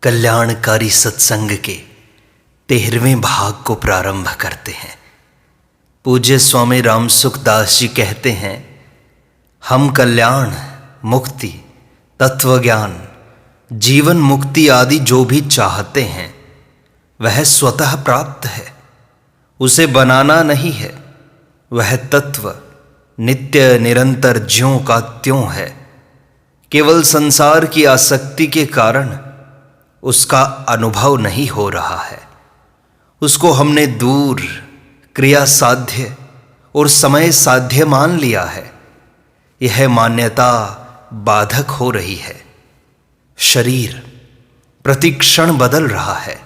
कल्याणकारी सत्संग के 13वें भाग को प्रारंभ करते हैं। पूज्य स्वामी रामसुखदास जी कहते हैं, हम कल्याण, मुक्ति, तत्व ज्ञान, जीवन मुक्ति आदि जो भी चाहते हैं वह स्वतः प्राप्त है, उसे बनाना नहीं है। वह तत्व नित्य निरंतर ज्यों का त्यों है। केवल संसार की आसक्ति के कारण उसका अनुभव नहीं हो रहा है। उसको हमने दूर, क्रिया साध्य और समय साध्य मान लिया है। यह मान्यता बाधक हो रही है। शरीर प्रतिक्षण बदल रहा है,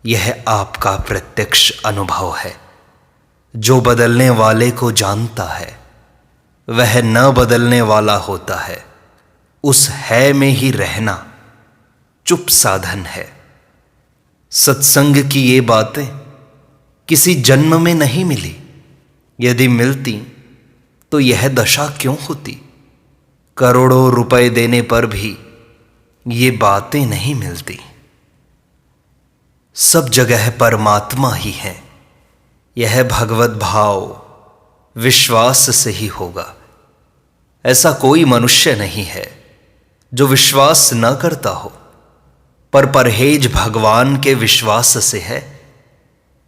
यह आपका प्रत्यक्ष अनुभव है। जो बदलने वाले को जानता है वह न बदलने वाला होता है। उस है में ही रहना चुप साधन है। सत्संग की ये बातें किसी जन्म में नहीं मिली। यदि मिलती तो यह दशा क्यों होती। करोड़ों रुपए देने पर भी ये बातें नहीं मिलती। सब जगह परमात्मा ही है। यह भगवत भाव विश्वास से ही होगा। ऐसा कोई मनुष्य नहीं है जो विश्वास न करता हो, पर परहेज भगवान के विश्वास से है।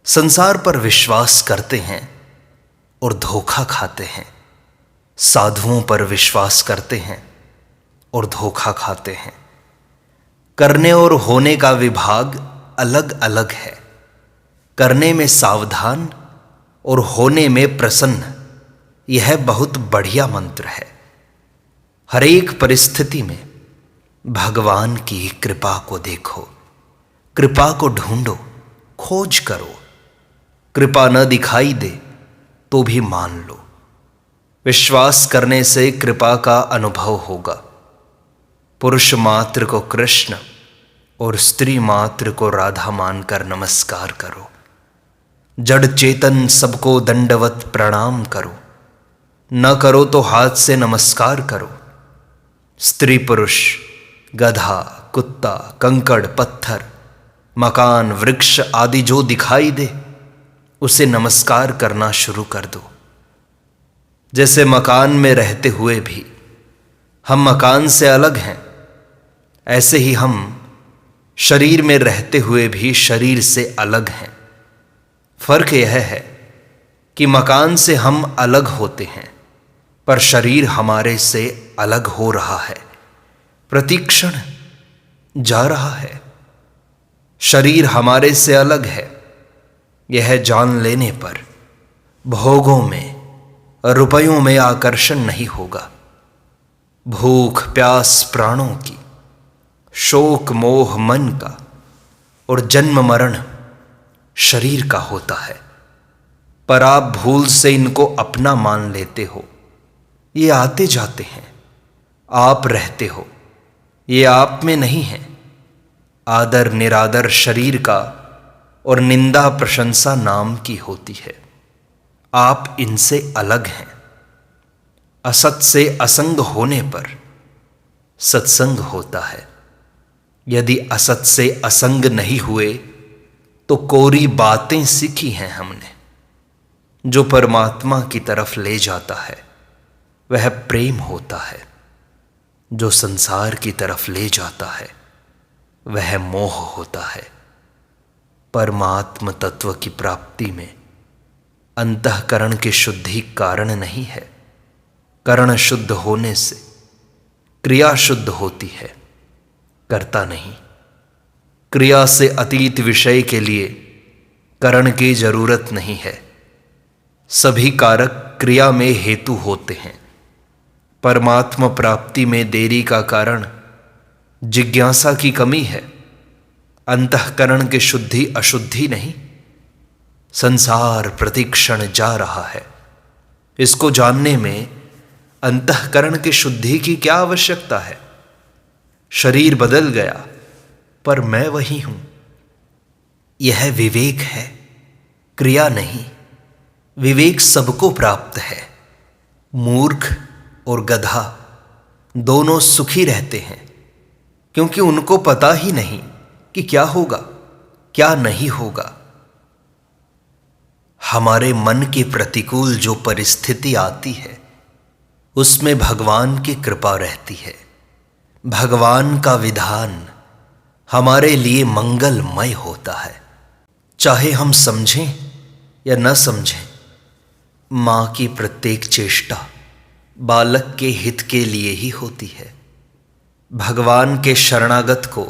संसार पर विश्वास करते हैं और धोखा खाते हैं। साधुओं पर विश्वास करते हैं और धोखा खाते हैं। करने और होने का विभाग अलग अलग है। करने में सावधान और होने में प्रसन्न, यह बहुत बढ़िया मंत्र है। हर एक परिस्थिति में भगवान की कृपा को देखो, कृपा को ढूंढो, खोज करो। कृपा न दिखाई दे तो भी मान लो। विश्वास करने से कृपा का अनुभव होगा। पुरुष मात्र को कृष्ण और स्त्री मात्र को राधा मानकर नमस्कार करो। जड़ चेतन सबको दंडवत प्रणाम करो। न करो तो हाथ से नमस्कार करो। स्त्री पुरुष, गधा, कुत्ता, कंकड़, पत्थर, मकान, वृक्ष आदि जो दिखाई दे उसे नमस्कार करना शुरू कर दो। जैसे मकान में रहते हुए भी हम मकान से अलग हैं, ऐसे ही हम शरीर में रहते हुए भी शरीर से अलग हैं। फर्क यह है कि मकान से हम अलग होते हैं, पर शरीर हमारे से अलग हो रहा है। प्रतिक्षण जा रहा है। शरीर हमारे से अलग है। यह जान लेने पर भोगों में, रुपयों में आकर्षण नहीं होगा। भूख प्यास प्राणों की, शोक मोह मन का और जन्म मरण शरीर का होता है। पर आप भूल से इनको अपना मान लेते हो। ये आते जाते हैं, आप रहते हो, ये आप में नहीं है। आदर निरादर शरीर का और निंदा प्रशंसा नाम की होती है। आप इनसे अलग हैं। असत से असंग होने पर सत्संग होता है। यदि असत से असंग नहीं हुए तो कोरी बातें सीखी हैं हमने। जो परमात्मा की तरफ ले जाता है वह प्रेम होता है। जो संसार की तरफ ले जाता है वह मोह होता है। परमात्म तत्व की प्राप्ति में अंतःकरण की शुद्धि कारण नहीं है। करण शुद्ध होने से क्रिया शुद्ध होती है, कर्ता नहीं। क्रिया से अतीत विषय के लिए करण की जरूरत नहीं है। सभी कारक क्रिया में हेतु होते हैं। परमात्म प्राप्ति में देरी का कारण जिज्ञासा की कमी है। अंतःकरण की शुद्धि अशुद्धि नहीं। संसार प्रतिक्षण जा रहा है। इसको जानने में अंतःकरण की शुद्धि की क्या आवश्यकता है। शरीर बदल गया पर मैं वही हूं। यह विवेक है, क्रिया नहीं। विवेक सबको प्राप्त है। मूर्ख और गधा दोनों सुखी रहते हैं, क्योंकि उनको पता ही नहीं कि क्या होगा, क्या नहीं होगा। हमारे मन के प्रतिकूल जो परिस्थिति आती है उसमें भगवान की कृपा रहती है। भगवान का विधान हमारे लिए मंगलमय होता है। चाहे हम समझें या न समझें, माँ की प्रत्येक चेष्टा बालक के हित के लिए ही होती है। भगवान के शरणागत को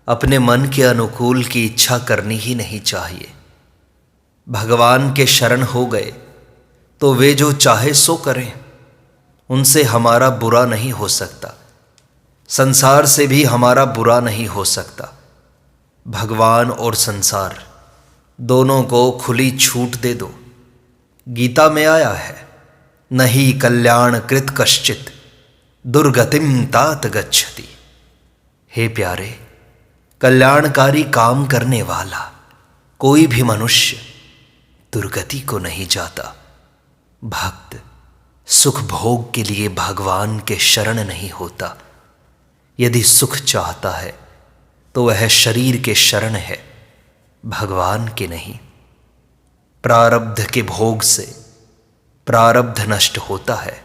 अपने मन के अनुकूल की इच्छा करनी ही नहीं चाहिए। भगवान के शरण हो गए तो वे जो चाहे सो करें, उनसे हमारा बुरा नहीं हो सकता, संसार से भी हमारा बुरा नहीं हो सकता। भगवान और संसार दोनों को खुली छूट दे दो। गीता में आया है, नहीं कल्याण कृत कश्चित दुर्गतिम तात गच्छति। हे प्यारे, कल्याणकारी काम करने वाला कोई भी मनुष्य दुर्गति को नहीं जाता। भक्त सुख भोग के लिए भगवान के शरण नहीं होता। यदि सुख चाहता है तो वह शरीर के शरण है, भगवान के नहीं। प्रारब्ध के भोग से प्रारब्ध नष्ट होता है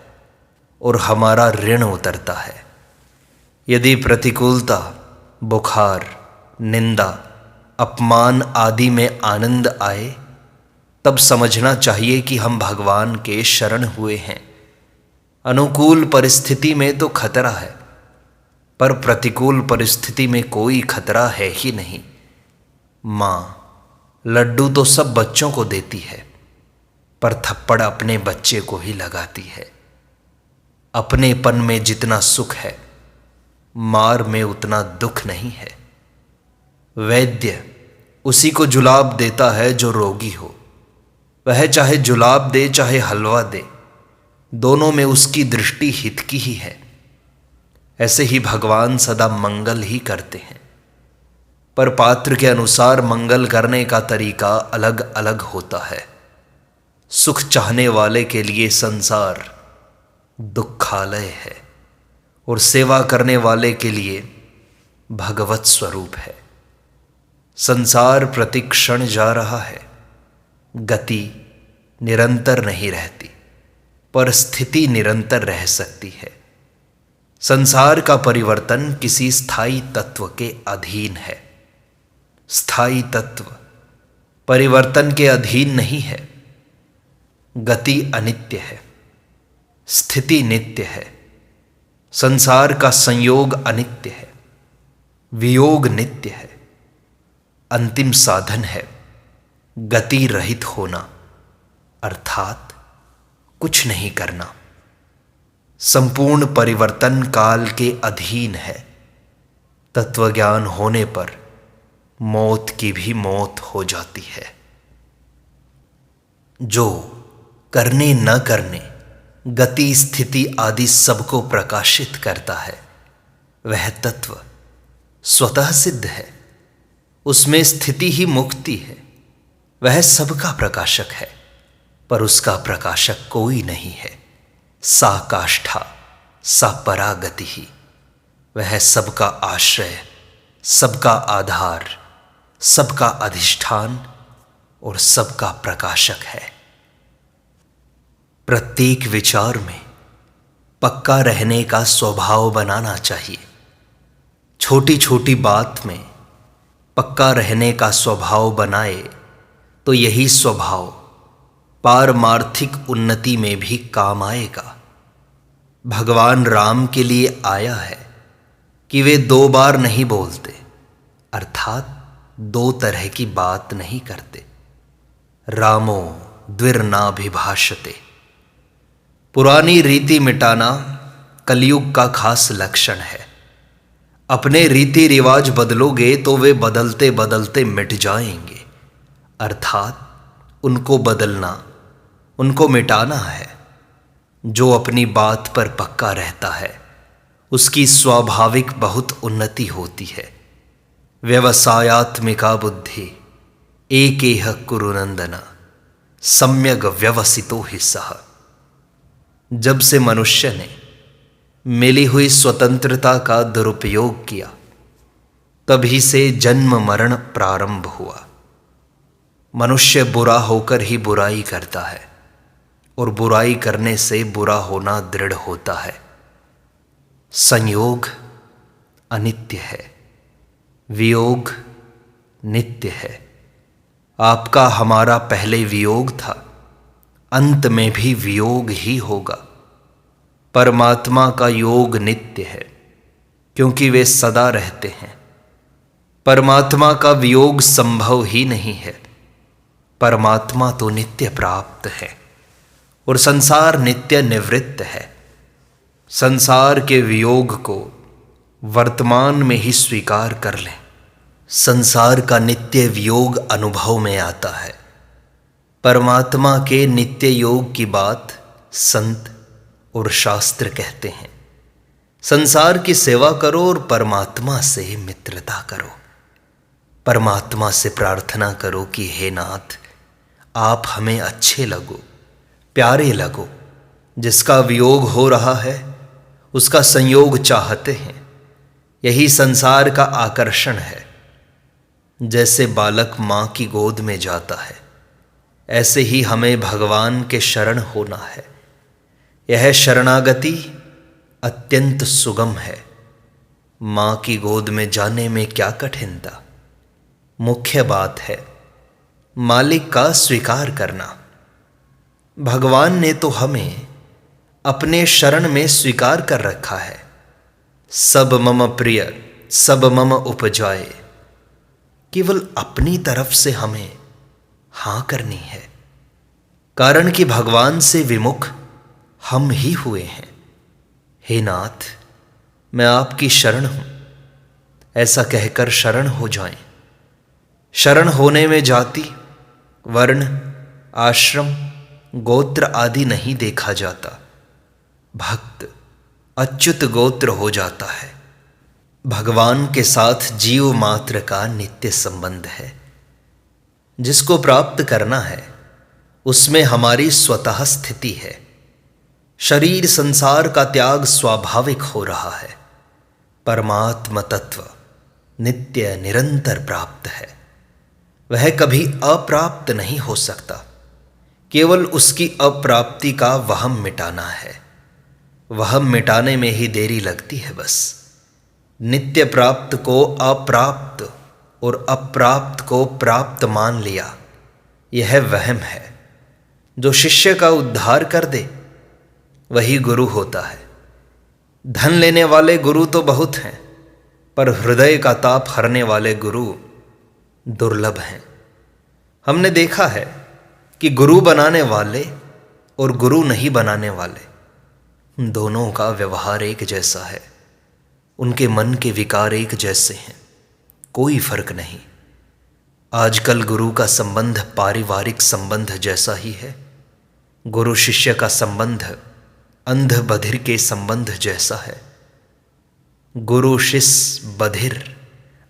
और हमारा ऋण उतरता है। यदि प्रतिकूलता, बुखार, निंदा, अपमान आदि में आनंद आए, तब समझना चाहिए कि हम भगवान के शरण हुए हैं। अनुकूल परिस्थिति में तो खतरा है, पर प्रतिकूल परिस्थिति में कोई खतरा है ही नहीं। माँ लड्डू तो सब बच्चों को देती है, पर थप्पड़ अपने बच्चे को ही लगाती है। अपनेपन में जितना सुख है, मार में उतना दुख नहीं है। वैद्य उसी को जुलाब देता है जो रोगी हो। वह चाहे जुलाब दे चाहे हलवा दे, दोनों में उसकी दृष्टि हित की ही है। ऐसे ही भगवान सदा मंगल ही करते हैं, पर पात्र के अनुसार मंगल करने का तरीका अलग अलग होता है। सुख चाहने वाले के लिए संसार दुखालय है और सेवा करने वाले के लिए भगवत स्वरूप है। संसार प्रतिक्षण जा रहा है। गति निरंतर नहीं रहती, पर स्थिति निरंतर रह सकती है। संसार का परिवर्तन किसी स्थायी तत्व के अधीन है। स्थायी तत्व परिवर्तन के अधीन नहीं है। गति अनित्य है, स्थिति नित्य है। संसार का संयोग अनित्य है, वियोग नित्य है। अंतिम साधन है गति रहित होना, अर्थात कुछ नहीं करना। संपूर्ण परिवर्तन काल के अधीन है। तत्वज्ञान होने पर मौत की भी मौत हो जाती है। जो करने न करने, गति, स्थिति आदि सबको प्रकाशित करता है, वह तत्व स्वतः सिद्ध है। उसमें स्थिति ही मुक्ति है। वह सबका प्रकाशक है, पर उसका प्रकाशक कोई नहीं है। सा काष्ठा सा परागति ही। वह सबका आश्रय, सबका आधार, सबका अधिष्ठान और सबका प्रकाशक है। प्रत्येक विचार में पक्का रहने का स्वभाव बनाना चाहिए। छोटी छोटी बात में पक्का रहने का स्वभाव बनाए तो यही स्वभाव पारमार्थिक उन्नति में भी काम आएगा। भगवान राम के लिए आया है कि वे 2 बार नहीं बोलते, अर्थात 2 तरह की बात नहीं करते। रामो द्विर्नाभिभाषते। पुरानी रीति मिटाना कलयुग का खास लक्षण है। अपने रीति रिवाज बदलोगे तो वे बदलते बदलते मिट जाएंगे, अर्थात उनको बदलना, उनको मिटाना है। जो अपनी बात पर पक्का रहता है उसकी स्वाभाविक बहुत उन्नति होती है। व्यवसायात्मिका बुद्धि एकेह कुरु नंदन सम्यग व्यवसितो ही सह। जब से मनुष्य ने मिली हुई स्वतंत्रता का दुरुपयोग किया, तभी से जन्म मरण प्रारंभ हुआ। मनुष्य बुरा होकर ही बुराई करता है और बुराई करने से बुरा होना दृढ़ होता है। संयोग अनित्य है, वियोग नित्य है। आपका हमारा पहले वियोग था, अंत में भी वियोग ही होगा। परमात्मा का योग नित्य है क्योंकि वे सदा रहते हैं। परमात्मा का वियोग संभव ही नहीं है। परमात्मा तो नित्य प्राप्त है और संसार नित्य निवृत्त है। संसार के वियोग को वर्तमान में ही स्वीकार कर लें। संसार का नित्य वियोग अनुभव में आता है। परमात्मा के नित्य योग की बात संत और शास्त्र कहते हैं। संसार की सेवा करो और परमात्मा से मित्रता करो। परमात्मा से प्रार्थना करो कि हे नाथ, आप हमें अच्छे लगो, प्यारे लगो। जिसका वियोग हो रहा है उसका संयोग चाहते हैं। यही संसार का आकर्षण है। जैसे बालक माँ की गोद में जाता है, ऐसे ही हमें भगवान के शरण होना है। यह शरणागति अत्यंत सुगम है। माँ की गोद में जाने में क्या कठिनता। मुख्य बात है मालिक का स्वीकार करना। भगवान ने तो हमें अपने शरण में स्वीकार कर रखा है। सब मम प्रिय सब मम उपजाए। केवल अपनी तरफ से हमें हां करनी है, कारण कि भगवान से विमुख हम ही हुए हैं। हे नाथ, मैं आपकी शरण हूं, ऐसा कहकर शरण हो जाएं। शरण होने में जाति, वर्ण, आश्रम, गोत्र आदि नहीं देखा जाता। भक्त अच्युत गोत्र हो जाता है। भगवान के साथ जीव मात्र का नित्य संबंध है। जिसको प्राप्त करना है उसमें हमारी स्वतः स्थिति है। शरीर संसार का त्याग स्वाभाविक हो रहा है। परमात्म तत्व नित्य निरंतर प्राप्त है। वह कभी अप्राप्त नहीं हो सकता। केवल उसकी अप्राप्ति का वहम मिटाना है। वहम मिटाने में ही देरी लगती है बस। नित्य प्राप्त को अप्राप्त और अप्राप्त को प्राप्त मान लिया, यह वहम है। जो शिष्य का उद्धार कर दे वही गुरु होता है। धन लेने वाले गुरु तो बहुत हैं, पर हृदय का ताप हरने वाले गुरु दुर्लभ हैं। हमने देखा है कि गुरु बनाने वाले और गुरु नहीं बनाने वाले दोनों का व्यवहार एक जैसा है। उनके मन के विकार एक जैसे हैं, कोई फर्क नहीं। आजकल गुरु का संबंध पारिवारिक संबंध जैसा ही है। गुरु शिष्य का संबंध अंध बधिर के संबंध जैसा है। गुरु शिष्य बधिर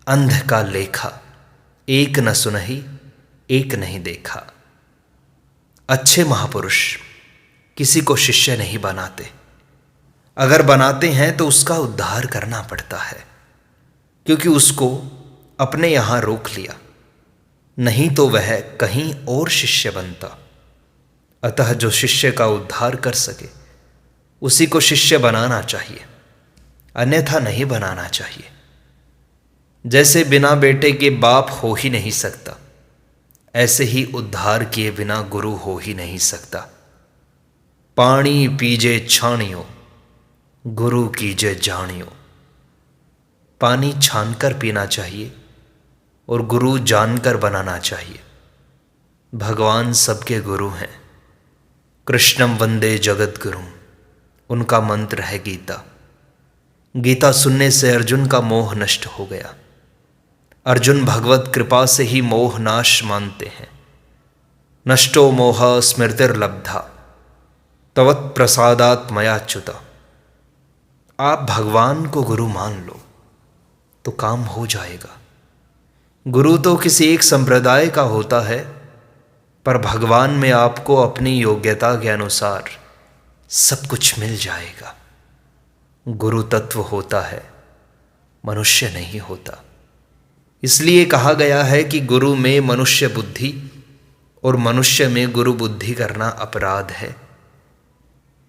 अंध का लेखा, एक न सुनहि एक नहीं देखा। अच्छे महापुरुष किसी को शिष्य नहीं बनाते। अगर बनाते हैं तो उसका उद्धार करना पड़ता है, क्योंकि उसको अपने यहां रोक लिया, नहीं तो वह कहीं और शिष्य बनता। अतः जो शिष्य का उद्धार कर सके उसी को शिष्य बनाना चाहिए, अन्यथा नहीं बनाना चाहिए। जैसे बिना बेटे के बाप हो ही नहीं सकता, ऐसे ही उद्धार किए बिना गुरु हो ही नहीं सकता। पानी पीजे छानियो, गुरु कीजे जानियो। पानी छानकर पीना चाहिए और गुरु जानकर बनाना चाहिए। भगवान सबके गुरु हैं। कृष्णम वंदे जगत गुरुम, उनका मंत्र है गीता। गीता सुनने से अर्जुन का मोह नष्ट हो गया। अर्जुन भगवत कृपा से ही मोह नाश मानते हैं। नष्टो मोह स्मृतिर्लब्धा तवत् प्रसादात् मयाच्युत। आप भगवान को गुरु मान लो तो काम हो जाएगा। गुरु तो किसी एक संप्रदाय का होता है, पर भगवान में आपको अपनी योग्यता के अनुसार सब कुछ मिल जाएगा। गुरु तत्व होता है, मनुष्य नहीं होता। इसलिए कहा गया है कि गुरु में मनुष्य बुद्धि और मनुष्य में गुरु बुद्धि करना अपराध है।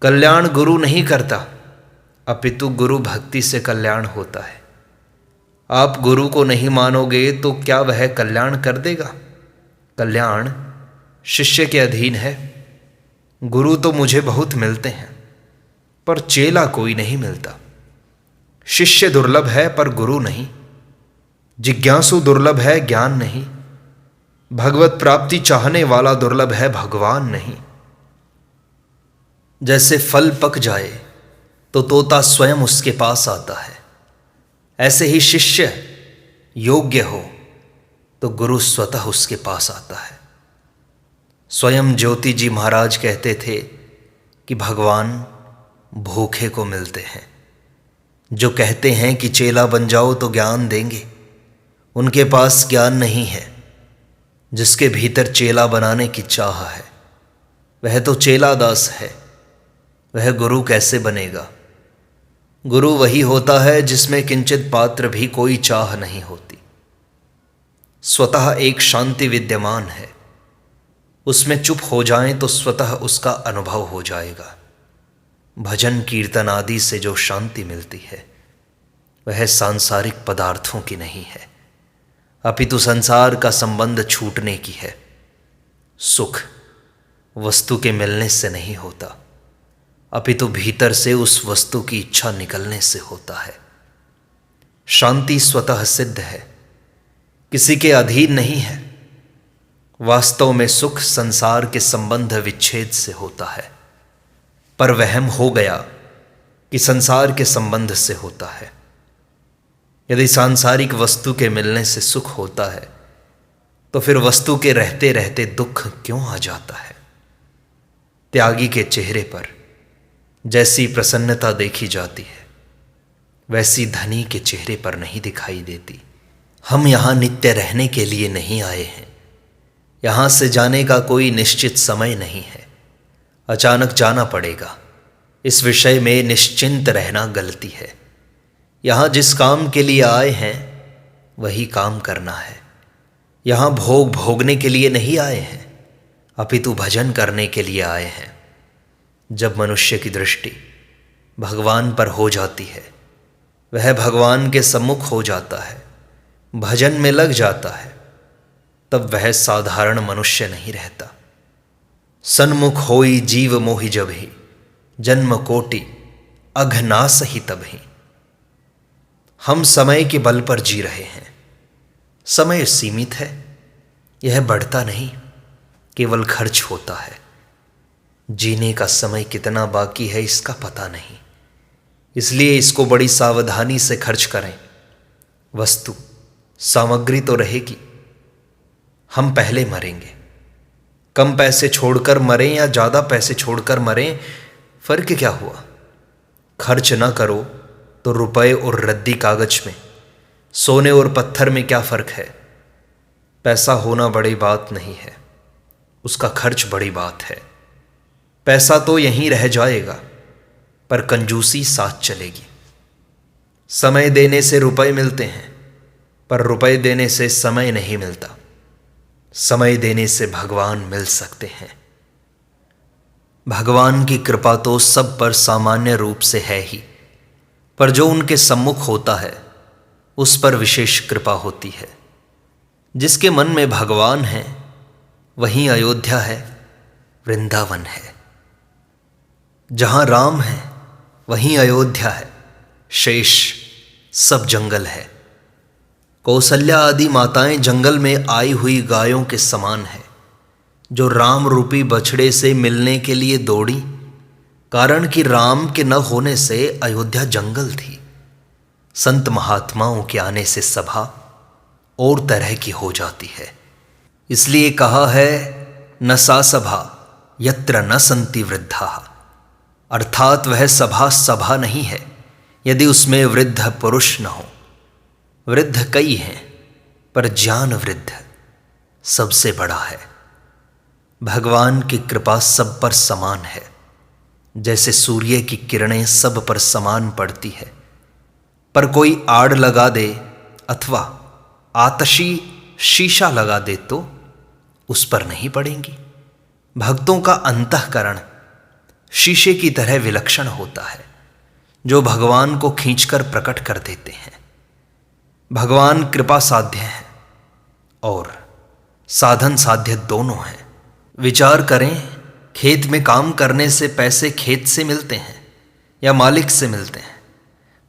कल्याण गुरु नहीं करता, अपितु गुरु भक्ति से कल्याण होता है। आप गुरु को नहीं मानोगे तो क्या वह कल्याण कर देगा? कल्याण शिष्य के अधीन है। गुरु तो मुझे बहुत मिलते हैं, पर चेला कोई नहीं मिलता। शिष्य दुर्लभ है पर गुरु नहीं। जिज्ञासु दुर्लभ है, ज्ञान नहीं। भगवत प्राप्ति चाहने वाला दुर्लभ है, भगवान नहीं। जैसे फल पक जाए तो तोता स्वयं उसके पास आता है, ऐसे ही शिष्य योग्य हो तो गुरु स्वतः उसके पास आता है। स्वयं ज्योति जी महाराज कहते थे कि भगवान भूखे को मिलते हैं। जो कहते हैं कि चेला बन जाओ तो ज्ञान देंगे, उनके पास ज्ञान नहीं है। जिसके भीतर चेला बनाने की चाह है वह तो चेला दास है, वह गुरु कैसे बनेगा? गुरु वही होता है जिसमें किंचित पात्र भी कोई चाह नहीं होती। स्वतः एक शांति विद्यमान है, उसमें चुप हो जाएं तो स्वतः उसका अनुभव हो जाएगा। भजन कीर्तन आदि से जो शांति मिलती है वह सांसारिक पदार्थों की नहीं है, अपितु संसार का संबंध छूटने की है। सुख वस्तु के मिलने से नहीं होता, अपितु भीतर से उस वस्तु की इच्छा निकलने से होता है। शांति स्वतः सिद्ध है, किसी के अधीन नहीं है। वास्तव में सुख संसार के संबंध विच्छेद से होता है, पर वहम हो गया कि संसार के संबंध से होता है। यदि सांसारिक वस्तु के मिलने से सुख होता है तो फिर वस्तु के रहते रहते दुख क्यों आ जाता है? त्यागी के चेहरे पर जैसी प्रसन्नता देखी जाती है वैसी धनी के चेहरे पर नहीं दिखाई देती। हम यहाँ नित्य रहने के लिए नहीं आए हैं, यहाँ से जाने का कोई निश्चित समय नहीं है, अचानक जाना पड़ेगा। इस विषय में निश्चिंत रहना गलती है। यहाँ जिस काम के लिए आए हैं वही काम करना है। यहाँ भोग भोगने के लिए नहीं आए हैं, अपितु भजन करने के लिए आए हैं। जब मनुष्य की दृष्टि भगवान पर हो जाती है, वह भगवान के सम्मुख हो जाता है, भजन में लग जाता है, तब वह साधारण मनुष्य नहीं रहता। सन्मुख होई जीव मोहि जबहि, जन्म कोटि अघनास ही तबहि। हम समय के बल पर जी रहे हैं। समय सीमित है, यह बढ़ता नहीं, केवल खर्च होता है। जीने का समय कितना बाकी है इसका पता नहीं, इसलिए इसको बड़ी सावधानी से खर्च करें। वस्तु सामग्री तो रहेगी, हम पहले मरेंगे। कम पैसे छोड़कर मरें या ज़्यादा पैसे छोड़कर मरें, फर्क क्या हुआ? खर्च ना करो तो रुपए और रद्दी कागज में, सोने और पत्थर में क्या फर्क है? पैसा होना बड़ी बात नहीं है, उसका खर्च बड़ी बात है। पैसा तो यहीं रह जाएगा, पर कंजूसी साथ चलेगी। समय देने से रुपए मिलते हैं, पर रुपए देने से समय नहीं मिलता। समय देने से भगवान मिल सकते हैं। भगवान की कृपा तो सब पर सामान्य रूप से है ही, पर जो उनके सम्मुख होता है उस पर विशेष कृपा होती है। जिसके मन में भगवान है वहीं अयोध्या है, वृंदावन है। जहां राम है वहीं अयोध्या है, शेष सब जंगल है। कौसल्या आदि माताएं जंगल में आई हुई गायों के समान है, जो राम रूपी बछड़े से मिलने के लिए दौड़ी, कारण कि राम के न होने से अयोध्या जंगल थी। संत महात्माओं के आने से सभा और तरह की हो जाती है। इसलिए कहा है न सा सभा यत्र न संति वृद्धा, अर्थात वह सभा सभा नहीं है यदि उसमें वृद्ध पुरुष न हो। वृद्ध कई हैं, पर ज्ञान वृद्ध सबसे बड़ा है। भगवान की कृपा सब पर समान है, जैसे सूर्य की किरणें सब पर समान पड़ती है। पर कोई आड़ लगा दे अथवा आतशी शीशा लगा दे तो उस पर नहीं पड़ेंगी। भक्तों का अंतःकरण शीशे की तरह विलक्षण होता है, जो भगवान को खींचकर प्रकट कर देते हैं। भगवान कृपा साध्य हैं और साधन साध्य दोनों हैं। विचार करें, खेत में काम करने से पैसे खेत से मिलते हैं या मालिक से मिलते हैं?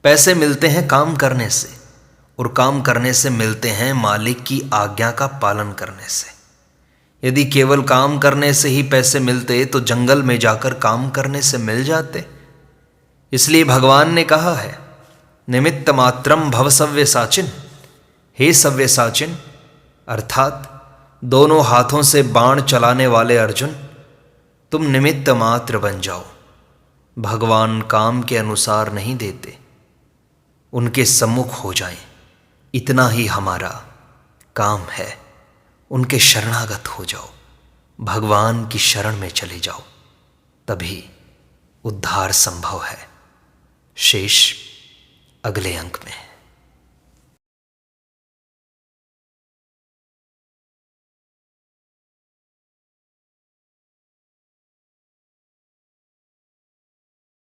पैसे मिलते हैं काम करने से, और काम करने से मिलते हैं मालिक की आज्ञा का पालन करने से। यदि केवल काम करने से ही पैसे मिलते तो जंगल में जाकर काम करने से मिल जाते। इसलिए भगवान ने कहा है, निमित्त मात्रम भव सव्यसाचिन। हे सव्यसाचिन, अर्थात दोनों हाथों से बाण चलाने वाले अर्जुन, तुम निमित्त मात्र बन जाओ। भगवान काम के अनुसार नहीं देते, उनके सम्मुख हो जाएं, इतना ही हमारा काम है। उनके शरणागत हो जाओ, भगवान की शरण में चले जाओ, तभी उद्धार संभव है। शेष अगले अंक में।